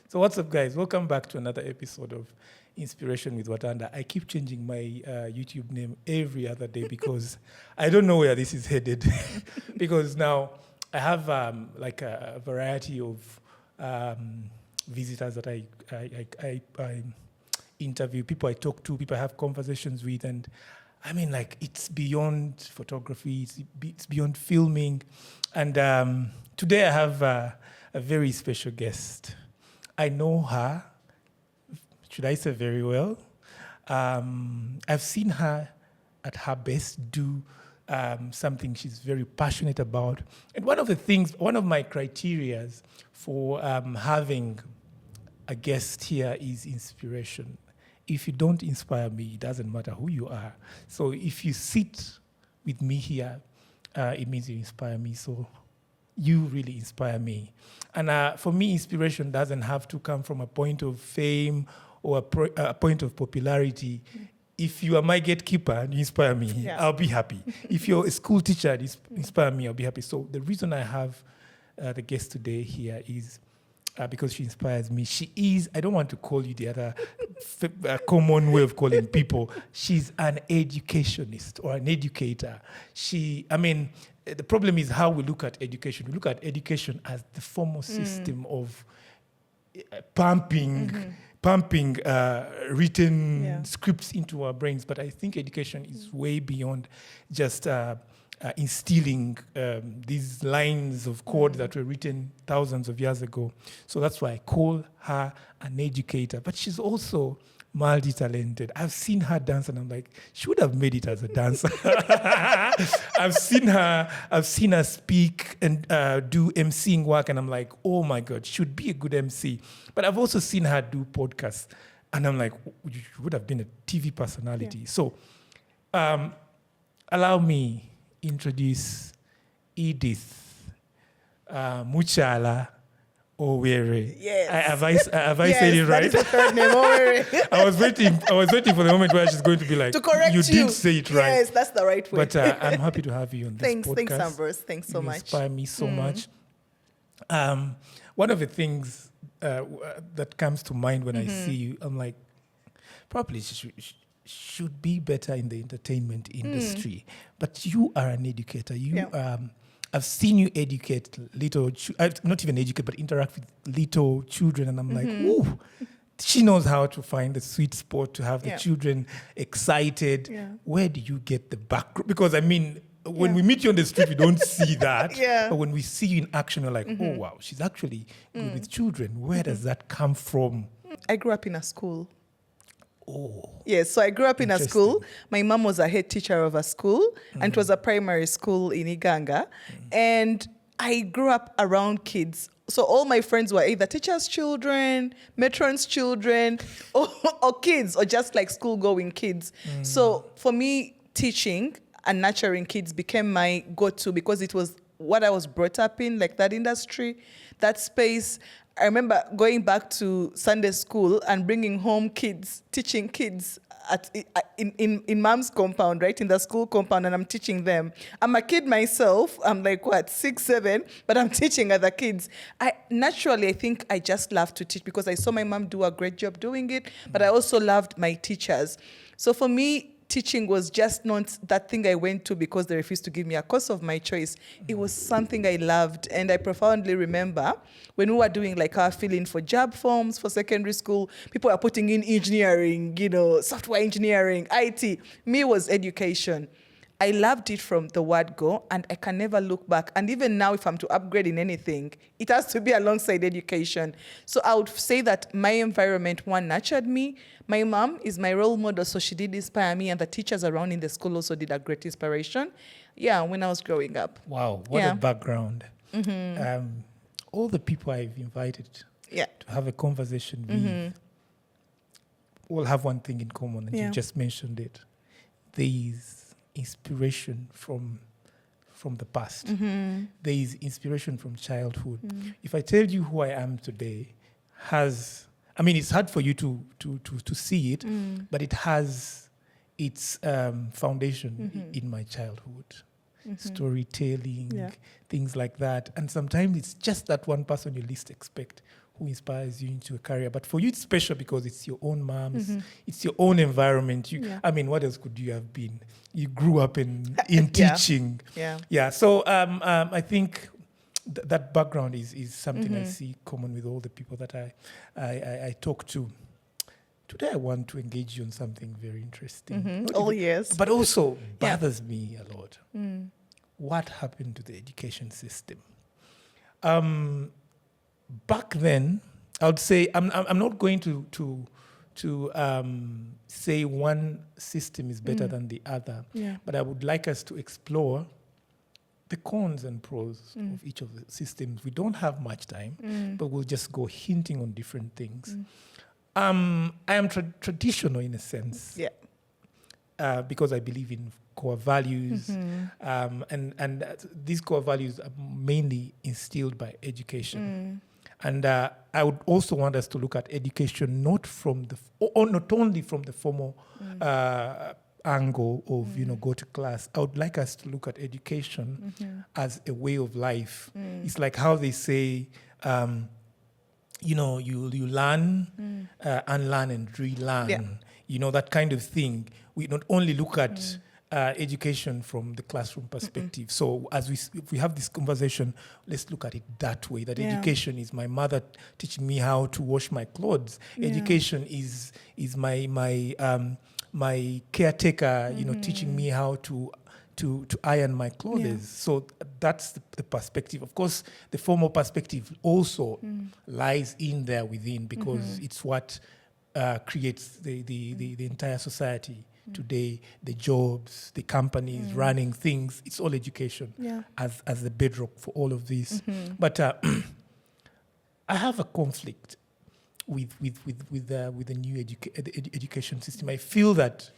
So what's up, guys? Welcome back to another episode of Inspiration with Watanda. I keep changing my YouTube name every other day because I don't know where this is headed. Because now I have like a variety of visitors that I interview, people I talk to, people I have conversations with, and I mean, like, it's beyond photography, it's beyond filming. And today I have a very special guest. I know her, should I say very well? I've seen her at her best do something she's very passionate about. And one of my criterias for having a guest here is inspiration. If you don't inspire me, it doesn't matter who you are. So if you sit with me here, it means you inspire me. So you really inspire me. And for me, inspiration doesn't have to come from a point of fame or a point of popularity. If you are my gatekeeper and you inspire me, I'll be happy. If you're a school teacher and you inspire me, I'll be happy. So the reason I have the guest today here is because she inspires me. She is, I don't want to call you the other common way of calling people. She's an educationist or an educator. The problem is how we look at education. We look at education as the formal system of pumping written scripts into our brains. But I think education is way beyond just instilling these lines of code that were written thousands of years ago. So that's why I call her an educator. But she's also multi-talented. I've seen her dance and I'm like, she would have made it as a dancer. I've seen her speak and do emceeing work and I'm like, oh my God, she would be a good MC. But I've also seen her do podcasts and I'm like, you would have been a TV personality. Yeah. So allow me introduce Edith Mukyala Owere. Yes. Have I said it right? That is the third name, Owere. I was waiting for the moment where she's going to be like, to correct you. Did say it right. Yes, that's the right way. But I'm happy to have you on this podcast. Thanks, Ambrose. Thanks so much. You inspire me so much. One of the things that comes to mind when I see you, I'm like, probably should be better in the entertainment industry. But you are an educator. I've seen you educate not even educate, but interact with little children. And I'm like, ooh, she knows how to find the sweet spot to have the children excited. Yeah. Where do you get the background? Because when we meet you on the street, we don't see that. But when we see you in action, we're like, oh, wow, she's actually good with children. Where does that come from? I grew up in a school. Oh. Yes, so I grew up in a school. My mom was a head teacher of a school, and it was a primary school in Iganga. And I grew up around kids. So all my friends were either teachers' children, matrons' children, or kids, or just like school-going kids. So for me, teaching and nurturing kids became my go-to because it was what I was brought up in, like that industry, that space. I remember going back to Sunday school and bringing home kids, teaching kids in mom's compound, right, in the school compound, and I'm teaching them. I'm a kid myself. I'm like, 6, 7, but I'm teaching other kids. I think I just love to teach because I saw my mom do a great job doing it, but I also loved my teachers. So for me, teaching was just not that thing I went to because they refused to give me a course of my choice. It was something I loved. And I profoundly remember when we were doing like our fill-in for job forms for secondary school, people were putting in engineering, software engineering, IT. Me was education. I loved it from the word go, and I can never look back. And even now, if I'm to upgrade in anything, it has to be alongside education. So I would say that my environment, one, nurtured me. My mom is my role model, so she did inspire me, and the teachers around in the school also did a great inspiration. Yeah, when I was growing up. Wow, what a background. All the people I've invited to have a conversation with all have one thing in common, and you just mentioned it. There is inspiration from the past. There is inspiration from childhood. If I tell you who I am today, it's hard for you to see it, but it has its foundation in my childhood. Storytelling, things like that. And sometimes it's just that one person you least expect who inspires you into a career. But for you, it's special because it's your own mom, it's your own environment. I mean, what else could you have been? You grew up in teaching. Yeah. So I think that background is something I see common with all the people that I talk to. Today, I want to engage you on something very interesting. Yes. But also bothers me a lot. What happened to the education system? Back then, I would say I'm not going to say one system is better than the other, but I would like us to explore the cons and pros of each of the systems. We don't have much time, but we'll just go hinting on different things. I am traditional in a sense, because I believe in core values, and these core values are mainly instilled by education. And I would also want us to look at education not only from the formal angle of go to class. I would like us to look at education as a way of life. It's like how they say, you learn, unlearn, and relearn. That kind of thing. We not only look at education from the classroom perspective. So if we have this conversation, let's look at it that way, that education is my mother teaching me how to wash my clothes. Education is my caretaker, teaching me how to iron my clothes. So that's the perspective. Of course, the formal perspective also lies in there within, because it's what creates the entire society today, the jobs, the companies running things. It's all education as the bedrock for all of this. But I have a conflict with the new education system. I feel that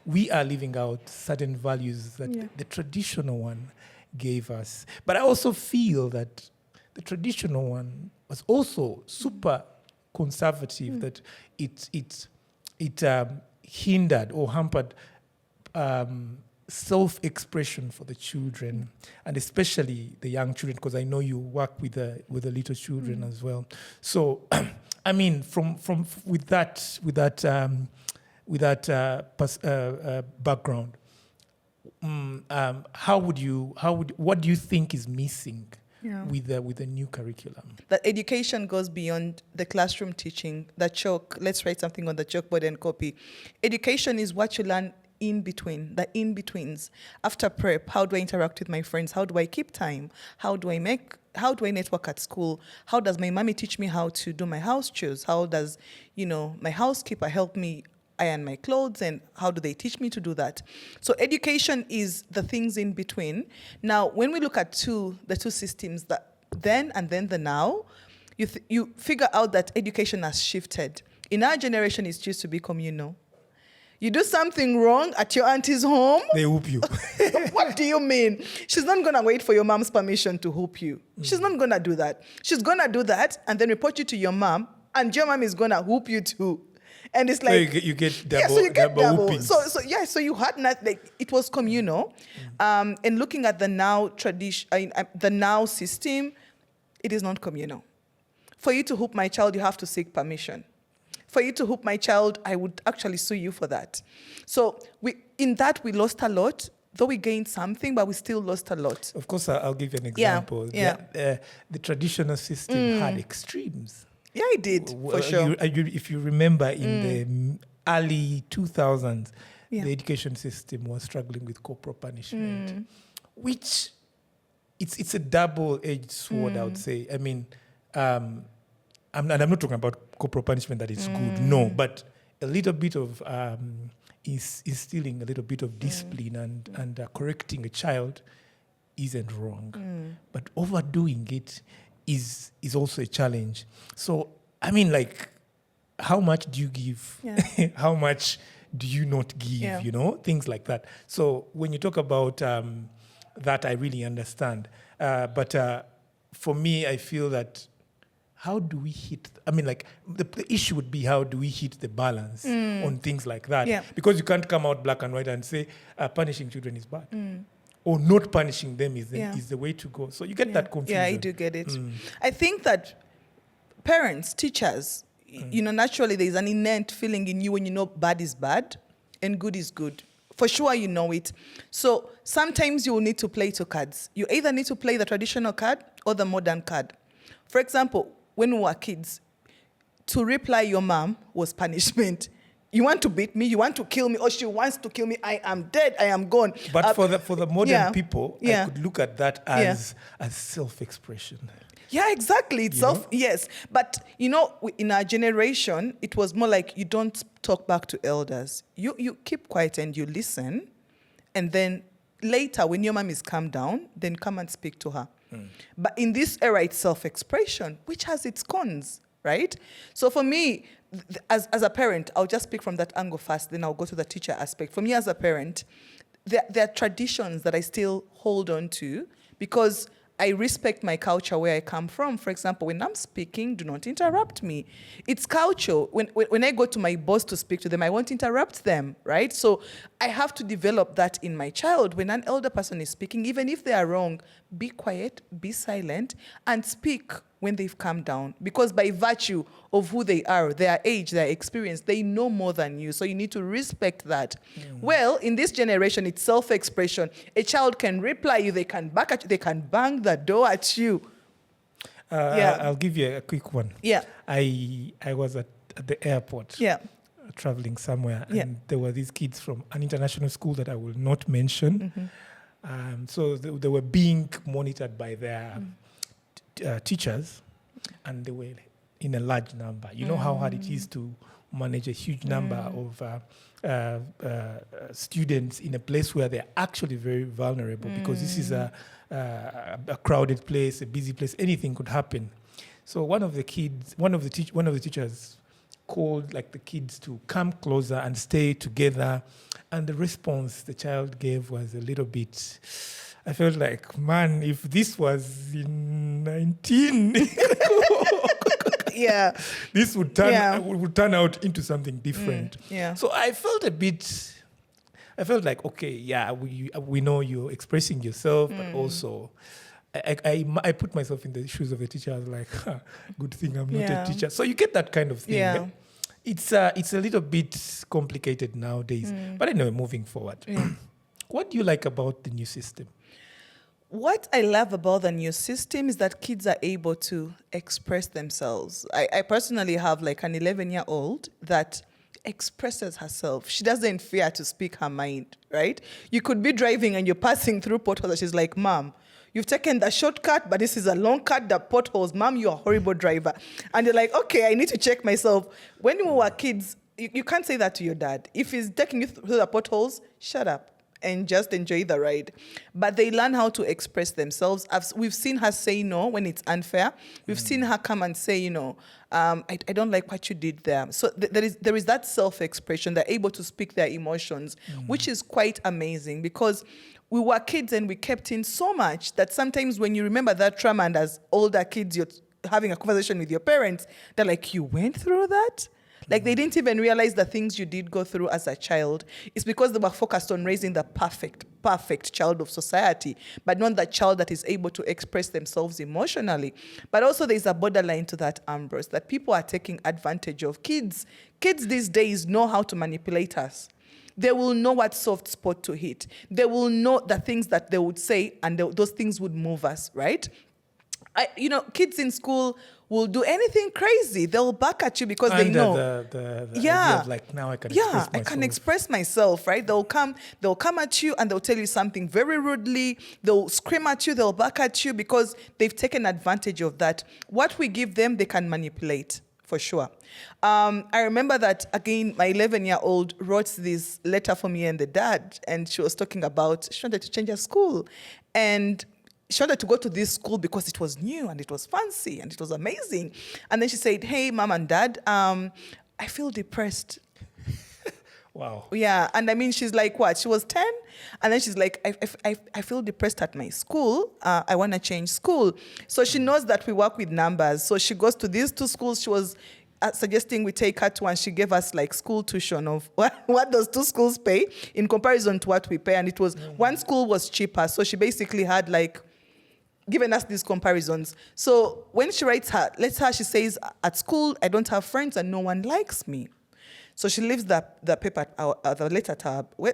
we are living out certain values that the traditional one gave us. But I also feel that the traditional one was also super conservative, that it hindered or hampered self-expression for the children, and especially the young children, because I know you work with the little children as well. So, I mean, with that background, what do you think is missing with the new curriculum? That education goes beyond the classroom teaching, the chalk. Let's write something on the chalkboard and copy. Education is what you learn in between, the in-betweens. After prep, how do I interact with my friends? How do I keep time? How do I network at school? How does my mommy teach me how to do my house chores? How does, my housekeeper help me iron my clothes, and how do they teach me to do that? So education is the things in between. Now, when we look at the two systems, the then and then the now, you figure out that education has shifted. In our generation, it used to be communal. You do something wrong at your auntie's home, they whoop you. What do you mean? She's not going to wait for your mom's permission to whoop you. She's not going to do that. She's going to do that and then report you to your mom, and your mom is going to whoop you too. And it's like... So you get double. So you had not, it was communal. And looking at the now the now system, it is not communal. For you to whoop my child, you have to seek permission. For you to whoop my child, I would actually sue you for that. So we lost a lot, though we gained something, but we still lost a lot. Of course, I'll give you an example. The traditional system had extremes. Yeah, it did, for sure. If you remember, in the early 2000s, the education system was struggling with corporal punishment, which it's a double-edged sword, I would say. I mean, I'm not talking about corporal punishment that is good, no, but a little bit of instilling a little bit of discipline and correcting a child isn't wrong. But overdoing it is also a challenge. So, I mean, how much do you give? Yeah. How much do you not give? Yeah. Things like that. So when you talk about that, I really understand. But for me, I feel that how do we hit? The issue would be how do we hit the balance on things like that? Yeah. Because you can't come out black and white and say punishing children is bad. Or not punishing them is the way to go. So you get that confusion. Yeah, I do get it. I think that parents, teachers, naturally there's an innate feeling in you when you know bad is bad and good is good. For sure, you know it. So sometimes you will need to play two cards. You either need to play the traditional card or the modern card. For example, when we were kids, to reply your mom was punishment. You want to beat me, you want to kill me, or she wants to kill me, I am dead, I am gone. But for the modern people, I could look at that as self-expression. Yeah, exactly. It's yes. But, in our generation, it was more like you don't talk back to elders. You keep quiet and you listen. And then later, when your mom is calmed down, then come and speak to her. But in this era, it's self-expression, which has its cons, right? So for me, as a parent, I'll just speak from that angle first, then I'll go to the teacher aspect. For me as a parent, there are traditions that I still hold on to because I respect my culture where I come from. For example, when I'm speaking, do not interrupt me. It's culture. When I go to my boss to speak to them, I won't interrupt them, right? So I have to develop that in my child. When an elder person is speaking, even if they are wrong, be quiet, be silent, and speak when they've calmed down. Because by virtue of who they are, their age, their experience, they know more than you. So you need to respect that. Well, in this generation, it's self-expression. A child can reply you, they can back at you, they can bang the door at you. I'll give you a quick one. Yeah. I was at the airport. Yeah. Traveling somewhere, and there were these kids from an international school that I will not mention. So they were being monitored by their teachers, and they were in a large number. You know how hard it is to manage a huge number of students in a place where they're actually very vulnerable, because this is a crowded place, a busy place. Anything could happen. So one of the teachers called the kids to come closer and stay together, and the response the child gave was a little bit. I felt like, man, if this was in 19, this would turn out into something different. So I felt like, okay, we know you're expressing yourself, but also I put myself in the shoes of the teacher. I was like, good thing I'm not a teacher. So you get that kind of thing. Yeah? It's a little bit complicated nowadays. But anyway, moving forward. What do you like about the new system? What I love about the new system is that kids are able to express themselves. I personally have an 11-year-old that expresses herself. She doesn't fear to speak her mind, right? You could be driving and you're passing through potholes and she's like, Mom, you've taken the shortcut, but this is a long cut, the potholes. Mom, you're a horrible driver. And you're like, okay, I need to check myself. When we were kids, you can't say that to your dad. If he's taking you through the potholes, shut up and just enjoy the ride. But they learn how to express themselves. We've seen her say no when it's unfair. We've seen her come and say, I don't like what you did there. So there is that self-expression. They're able to speak their emotions, which is quite amazing, because we were kids and we kept in so much that sometimes when you remember that trauma, and as older kids, you're having a conversation with your parents, they're like, you went through that? Like, they didn't even realize the things you did go through as a child. It's because they were focused on raising the perfect child of society, but not the child that is able to express themselves emotionally. But also there's a borderline to that, Ambrose, that people are taking advantage of. Kids these days know how to manipulate us. They will know what soft spot to hit. They will know the things that they would say, and those things would move us, right? Kids in school will do anything crazy. They'll back at you because they know. The idea of now I can express myself. I can express myself, right? They'll come at you and they'll tell you something very rudely. They'll scream at you, they'll back at you because they've taken advantage of that. What we give them, they can manipulate, for sure. I remember that, again, my 11-year-old wrote this letter for me and the dad, and she was talking about, she wanted to change her school. And she wanted to go to this school because it was new and it was fancy and it was amazing. And then she said, hey, Mom and Dad, I feel depressed. Wow. Yeah. And I mean, she's like, what? She was 10. And then she's like, I feel depressed at my school. I want to change school. So she knows that we work with numbers. So she goes to these two schools. She was suggesting we take her to, and she gave us school tuition of what does two schools pay in comparison to what we pay. And it was, one school was cheaper. So she basically had given us these comparisons. So when she writes her letter, she says, at school, I don't have friends and no one likes me. So she leaves the paper, the letter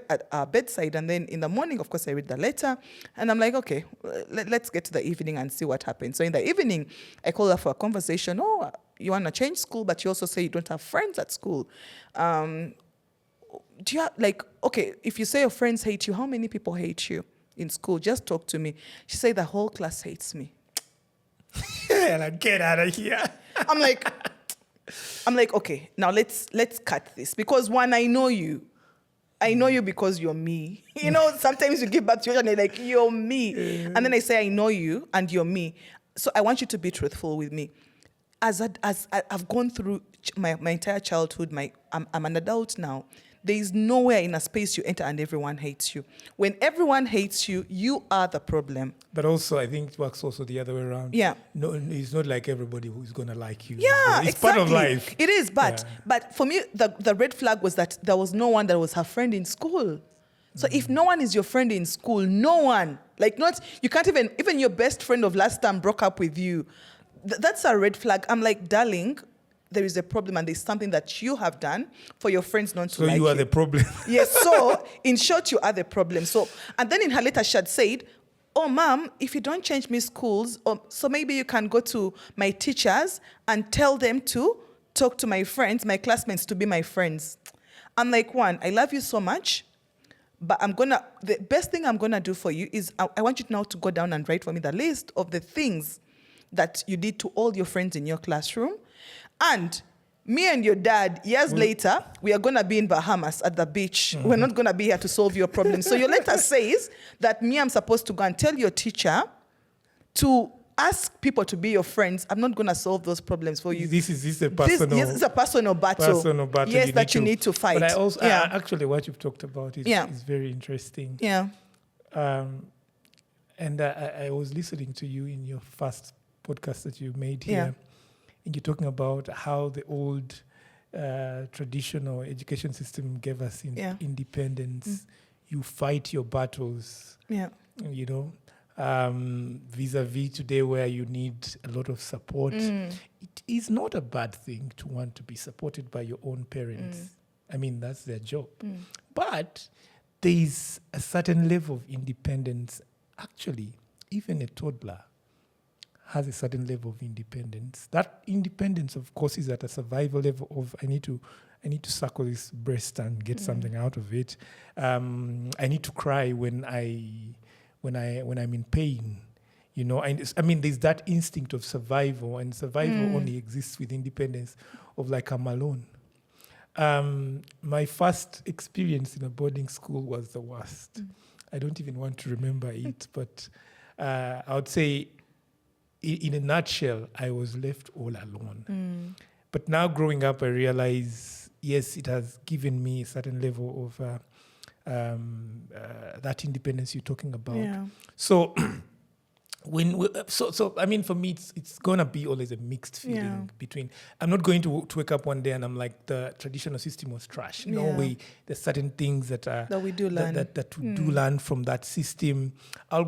at our bedside. And then in the morning, of course, I read the letter. And I'm like, okay, let's get to the evening and see what happens. So in the evening, I call her for a conversation. Oh, you want to change school, but you also say you don't have friends at school. Do you have, like, okay, if you say your friends hate you, how many people hate you in school? Just talk to me. She said the whole class hates me. Like, get out of here. I'm like, okay, now let's cut this. Because one, I know you because you're me. You know, sometimes you give back to your and you're like, you're me. And then I say, I know you and you're me. So I want you to be truthful with me. As I've gone through my entire childhood, I'm an adult now. There is nowhere in a space you enter and everyone hates you. When everyone hates you, you are the problem. But also, I think it works also the other way around. Yeah. No, it's not like everybody who's going to like you. Yeah, it's exactly. part of life. It is, but for me, the red flag was that there was no one that was her friend in school. So if no one is your friend in school, no one, you can't even your best friend of last time broke up with you. That's a red flag. I'm like, darling, there is a problem and there's something that you have done for your friends not to like you. So you are the problem. Yes, so in short, you are the problem. So, and then in her letter, she had said, oh, ma'am, if you don't change me schools, so maybe you can go to my teachers and tell them to talk to my friends, my classmates, to be my friends. I'm like, one, I love you so much, but the best thing I'm going to do for you is I want you now to go down and write for me the list of the things that you did to all your friends in your classroom. And me and your dad, years later, we are going to be in Bahamas at the beach. Mm-hmm. We're not going to be here to solve your problem. So your letter says that I'm supposed to go and tell your teacher to ask people to be your friends. I'm not going to solve those problems for you. This is a personal... This is a personal battle. Yes, you need to fight. But I also... actually, what you've talked about is very interesting. Yeah. And I was listening to you in your first podcast that you made here. Yeah. And you're talking about how the old traditional education system gave us independence. You fight your battles, you know, vis-a-vis today where you need a lot of support. It is not a bad thing to want to be supported by your own parents. I mean, that's their job. But there is a certain level of independence. Actually, even a toddler has a certain level of independence. That independence, of course, is at a survival level of I need to suckle this breast and get something out of it. I need to cry when I'm in pain. You know, and I mean, there's that instinct of survival, and survival only exists with independence. Of like, I'm alone. My first experience in a boarding school was the worst. I don't even want to remember it, but I would say, in a nutshell, I was left all alone. But now growing up, I realize, yes, it has given me a certain level of that independence you're talking about. Yeah. So, I mean, for me, it's gonna be always a mixed feeling between. I'm not going to wake up one day and I'm like, the traditional system was trash. No way. There's certain things that we do learn that we do learn from that system. I'll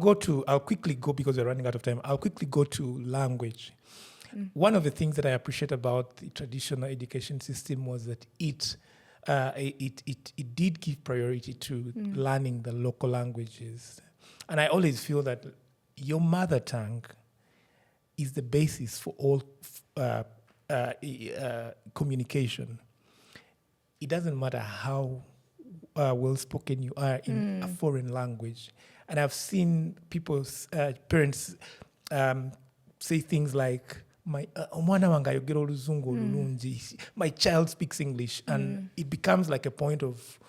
quickly go because we're running out of time. I'll quickly go to language. One of the things that I appreciate about the traditional education system was that it did give priority to learning the local languages, and I always feel that your mother tongue is the basis for all communication. It doesn't matter how well-spoken you are in a foreign language. And I've seen people's parents say things like, my child speaks English. And it becomes like a point of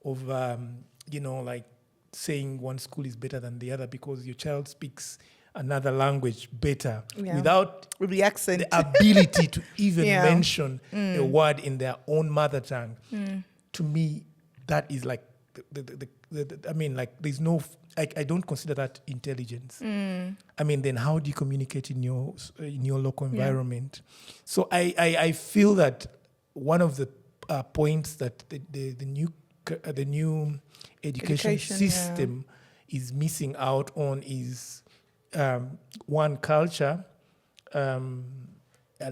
like, saying one school is better than the other because your child speaks another language better without the accent, the ability to even mention a word in their own mother tongue. To me, that is like I mean, like, there's no. I don't consider that intelligence. I mean, then how do you communicate in your local environment? So I feel that one of the points that the new education system is missing out on is one culture, a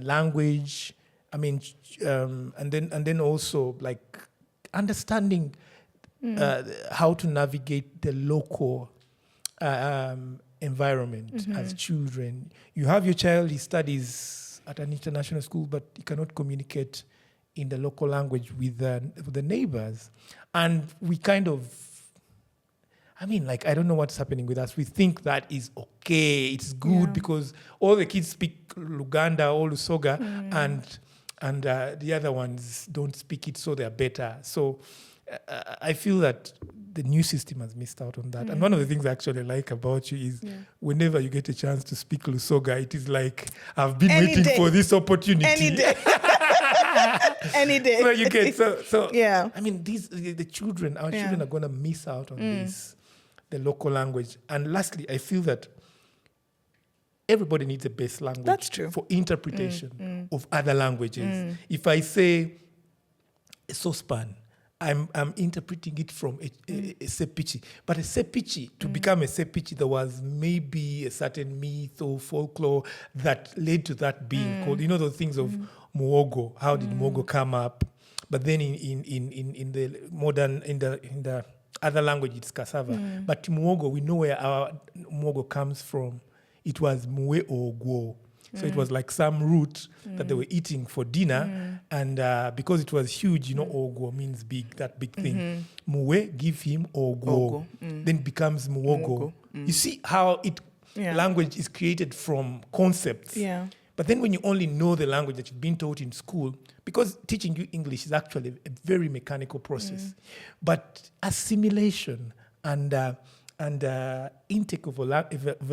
language. I mean, and then also like understanding how to navigate the local environment as children. You have your child; he studies at an international school, but he cannot communicate in the local language with the neighbors, and we kind of. I mean, like, I don't know what's happening with us. We think that is okay. It's good because all the kids speak Luganda or Lusoga, and the other ones don't speak it, so they're better. So I feel that the new system has missed out on that. And one of the things I actually like about you is whenever you get a chance to speak Lusoga, it is like, I've been waiting for this opportunity. Any day. Any day. So you get, yeah. I mean, the children, our children are going to miss out on this. The local language. And lastly, I feel that everybody needs a base language. That's true. For interpretation of other languages. If I say a saucepan, I'm interpreting it from a sepichi. But a sepichi, to become a sepichi, there was maybe a certain myth or folklore that led to that being called. You know those things of muogo. How did muogo come up? But then in the modern, in the other language, it's cassava. But muogo, we know where our muogo comes from. It was mue or guo. So it was like some root that they were eating for dinner. And because it was huge, ogo means big, that big thing. Mue, give him ogo. Then it becomes muogo. You see how language is created from concepts. Yeah. But then when you only know the language that you've been taught in school, because teaching you English is actually a very mechanical process, but assimilation and intake of a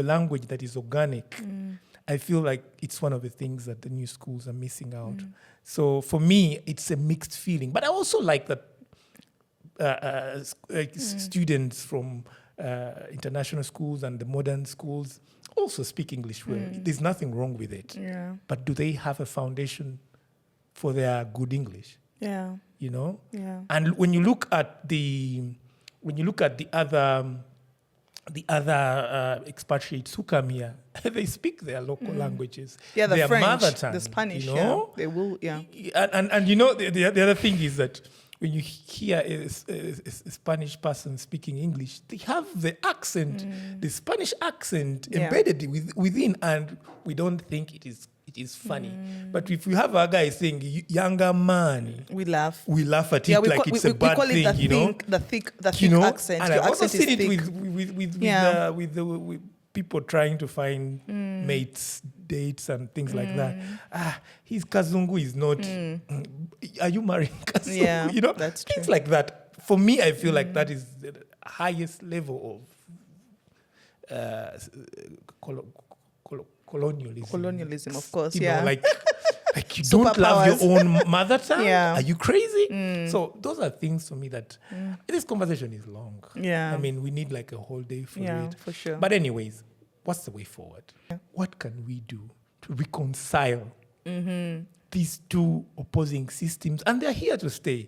language that is organic, I feel like it's one of the things that the new schools are missing out. So for me, it's a mixed feeling. But I also like that students from international schools and the modern schools also speak English well. There's nothing wrong with it. Yeah. But do they have a foundation for their good English? Yeah. Yeah. And when you look at the other expatriates who come here, they speak their local languages. Yeah, the their French, mother tongue, the Spanish. They will. Yeah. And the other thing is that when you hear a Spanish person speaking English, they have the accent, the Spanish accent embedded within, and we don't think it is funny. But if you have a guy saying "younger man," we laugh at it like it's a bad thing, the thick accent. And I've also seen it with people trying to find mates, dates, and things like that. His Kazungu is not. Are you marrying Kazungu? Yeah, that's true. Things like that. For me, I feel like that is the highest level of colonialism. Colonialism, of course. Like you don't love your own mother tongue. Yeah. Are you crazy? So those are things for me that this conversation is long. Yeah. I mean, we need like a whole day for it. For sure. But anyways, what's the way forward? What can we do to reconcile these two opposing systems? And they're here to stay.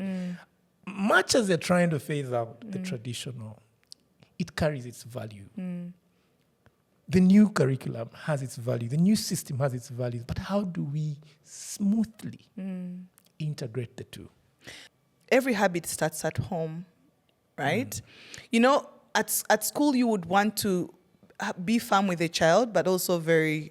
Much as they're trying to phase out the traditional, it carries its value. The new curriculum has its value. The new system has its values. But how do we smoothly integrate the two? Every habit starts at home, right? At school, you would want to be firm with a child, but also very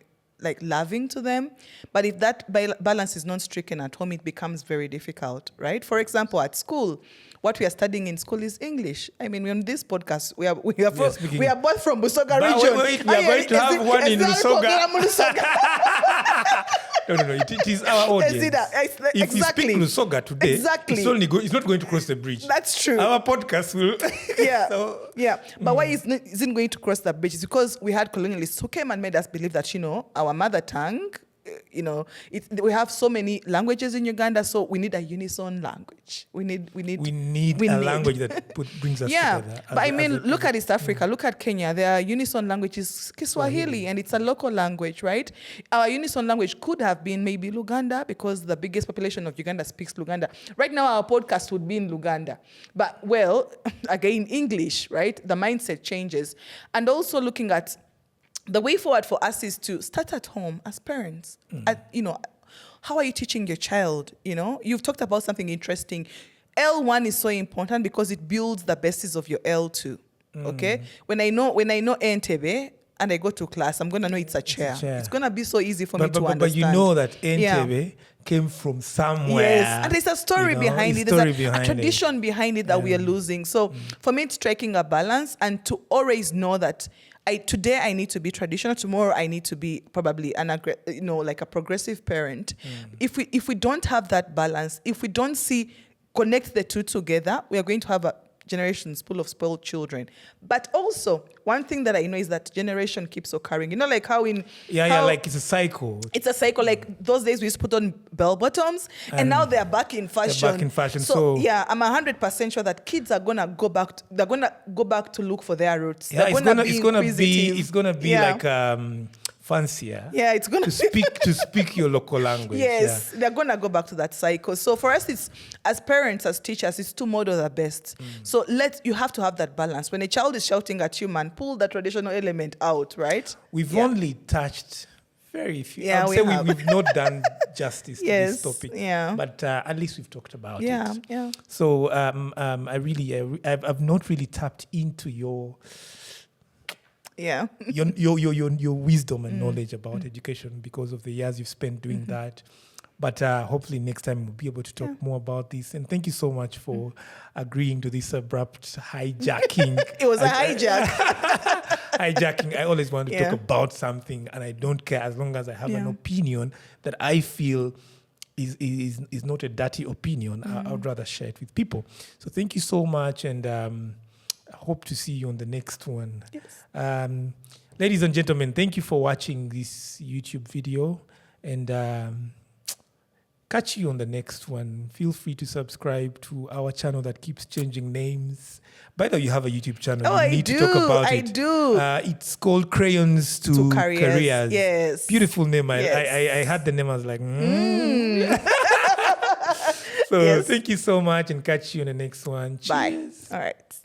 loving to them. But if that balance is not stricken at home, it becomes very difficult, right? For example, at school, what we are studying in school is English. I mean, on this podcast, we are both from Busoga region. Wait, we are going to have one in Lusoga. No. It is our audience. If we speak Lusoga today, it's not going to cross the bridge. That's true. Our podcast will. But why isn't going to cross that bridge? It's because we had colonialists who came and made us believe that our mother tongue. We have so many languages in Uganda, so we need a unison language. We need a language that brings us together. But look at East Africa, look at Kenya. Their unison language is Kiswahili, and it's a local language, right? Our unison language could have been maybe Luganda, because the biggest population of Uganda speaks Luganda. Right now, our podcast would be in Luganda. But, again, English, right? The mindset changes. And also looking at the way forward for us is to start at home as parents. How are you teaching your child? You've talked about something interesting. L1 is so important because it builds the basis of your L2. Okay, when I know Entebbe and I go to class, I'm gonna know it's a chair. It's gonna be so easy for me to understand. But you know that Entebbe came from somewhere. Yes, and there's a story behind it. There's a tradition behind it that we are losing. So for me, it's striking a balance and to always know that today I need to be traditional. Tomorrow I need to be probably like a progressive parent. If we don't have that balance, if we don't connect the two together, we are going to have a generations full of spoiled children. But also, one thing that I know is that generation keeps occurring. Like how like it's a cycle. It's a cycle. Like those days we used to put on bell bottoms, and now they're back in fashion. They're back in fashion. So yeah, I'm 100% sure that kids are gonna go back. They're gonna go back to look for their roots. Yeah, it's gonna be like fancier. Yeah, it's gonna to speak your local language. Yes, they're gonna go back to that cycle. So for us, it's as parents, as teachers, it's to model the best. So you have to have that balance. When a child is shouting at you, man, pull the traditional element out, right? We've only touched very few. Yeah, we've not done justice to this topic. Yeah, but at least we've talked about it. Yeah. So I've not really tapped into your wisdom and knowledge about education because of the years you've spent doing that. But hopefully next time we'll be able to talk more about this. And thank you so much for agreeing to this abrupt hijacking. It was a hijack. Hijacking. I always want to talk about something, and I don't care as long as I have an opinion that I feel is not a dirty opinion. I would rather share it with people. So thank you so much, and I hope to see you on the next one. Yes. Ladies and gentlemen, thank you for watching this YouTube video, and catch you on the next one. Feel free to subscribe to our channel that keeps changing names. By the way, you have a YouTube channel. Oh, we need to talk about it. I do. It's called Crayons to Careers. Yes. Beautiful name. I had the name. I was like, So thank you so much, and catch you on the next one. Cheers. Bye. All right.